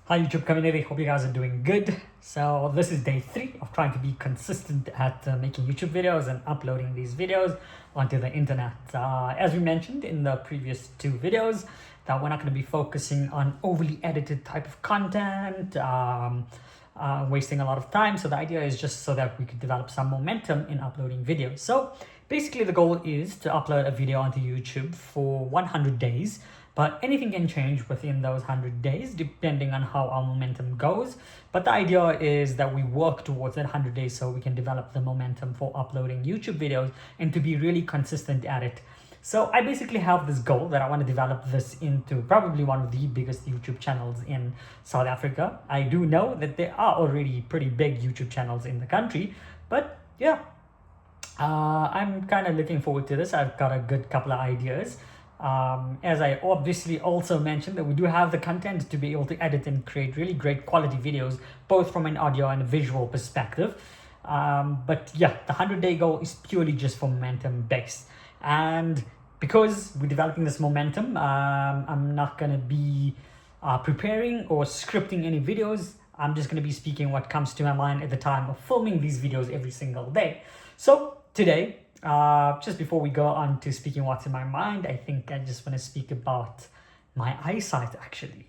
Hi YouTube community, hope you guys are doing good. So this is day 3 of trying to be consistent at making YouTube videos and uploading these videos onto the internet. As we mentioned in the previous 2 videos, that we're not going to be focusing on overly edited type of content, wasting a lot of time. So the idea is just so that we could develop some momentum in uploading videos. So basically the goal is to upload a video onto YouTube for 100 days. But anything can change within those 100 days depending on how our momentum goes. But the idea is that we work towards that 100 days so we can develop the momentum for uploading YouTube videos and to be really consistent at it. So I basically have this goal that I want to develop this into probably one of the biggest YouTube channels in South Africa. I do know that there are already pretty big YouTube channels in the country, but yeah, I'm kind of looking forward to this. I've got a good couple of ideas. As I obviously also mentioned that we do have the content to be able to edit and create really great quality videos, both from an audio and a visual perspective. But yeah, the 100-day goal is purely just for momentum based. And because we're developing this momentum, I'm not going to be preparing or scripting any videos. I'm just going to be speaking what comes to my mind at the time of filming these videos every single day. So today, just before we go on to speaking what's in my mind, I think I just want to speak about my eyesight actually.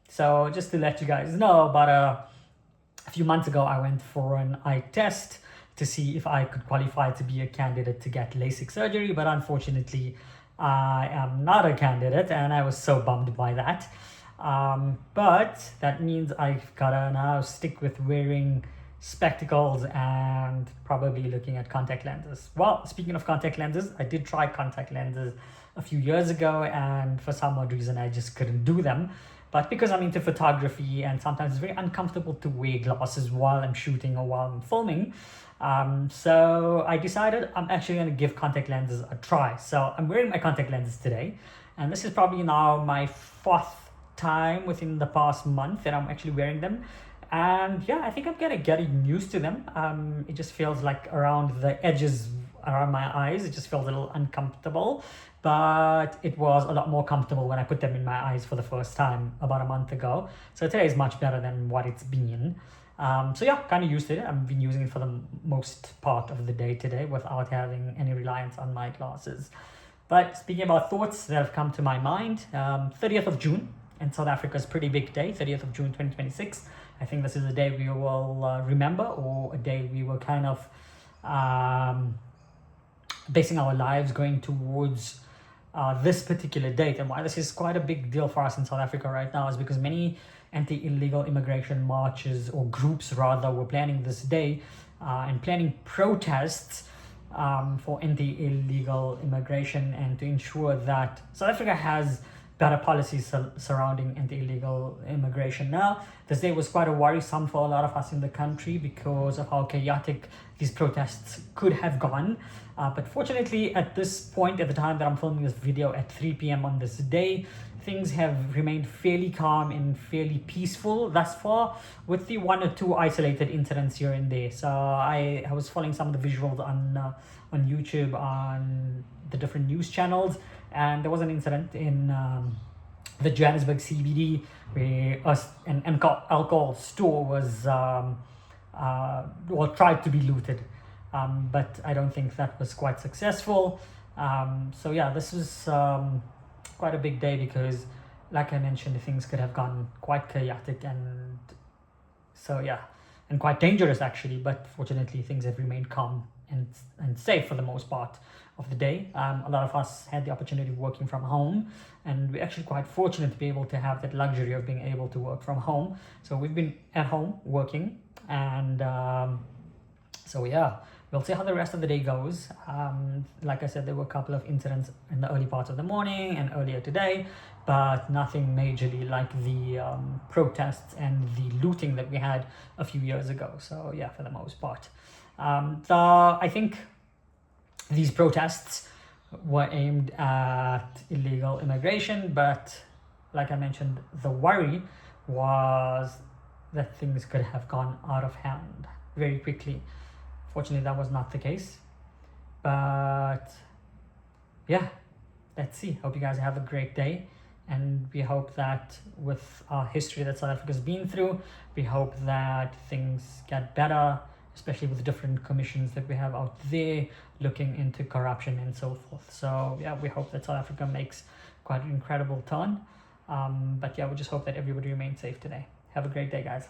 So just to let you guys know, about a few months ago, I went for an eye test to see if I could qualify to be a candidate to get LASIK surgery, but unfortunately, I am not a candidate, and I was so bummed by that. But that means I've gotta now stick with wearing spectacles and probably looking at contact lenses. Well, speaking of contact lenses, I did try contact lenses a few years ago, and for some odd reason I just couldn't do them. But because I'm into photography and sometimes it's very uncomfortable to wear glasses while I'm shooting or while I'm filming, so I decided I'm actually going to give contact lenses a try. So I'm wearing my contact lenses today, and this is probably now my 4th time within the past month that I'm actually wearing them. And yeah, I think I'm getting used to them. It just feels like around the edges around my eyes, it just feels a little uncomfortable, but it was a lot more comfortable when I put them in my eyes for the first time about a month ago. So today is much better than what it's been. So yeah, kind of used to it. I've been using it for the most part of the day today without having any reliance on my glasses. But speaking about thoughts that have come to my mind, 30th of June in South Africa is a pretty big day, 30th of June 2026. I think this is a day we will remember, or a day we will kind of basing our lives going towards this particular date. And why this is quite a big deal for us in South Africa right now is because many anti-illegal immigration marches, or groups rather, were planning this day and planning protests for anti-illegal immigration, and to ensure that South Africa has better policies surrounding anti-illegal immigration. Now, this day was quite a worrisome for a lot of us in the country because of how chaotic these protests could have gone. But fortunately, at this point, at the time that I'm filming this video at 3 p.m. on this day, things have remained fairly calm and fairly peaceful thus far, with the 1 or 2 isolated incidents here and there. So I was following some of the visuals on YouTube, on the different news channels, and there was an incident in the Johannesburg CBD where an alcohol store was tried to be looted, but I don't think that was quite successful. So yeah, this was quite a big day because, like I mentioned, things could have gone quite chaotic, and so yeah, and quite dangerous actually. But fortunately, things have remained calm and safe for the most part of the day. A lot of us had the opportunity of working from home, and we're actually quite fortunate to be able to have that luxury of being able to work from home. So we've been at home working, and so yeah, we'll see how the rest of the day goes. Like I said, there were a couple of incidents in the early parts of the morning and earlier today, but nothing majorly like the protests and the looting that we had a few years ago. So yeah, for the most part. I think these protests were aimed at illegal immigration, but like I mentioned, the worry was that things could have gone out of hand very quickly. Fortunately, that was not the case. But yeah, let's see. Hope you guys have a great day, And we hope that with our history that South Africa's been through, we hope that things get better, especially with the different commissions that we have out there looking into corruption and so forth. So yeah, we hope that South Africa makes quite an incredible turn. But yeah, we just hope that everybody remains safe today. Have a great day, guys.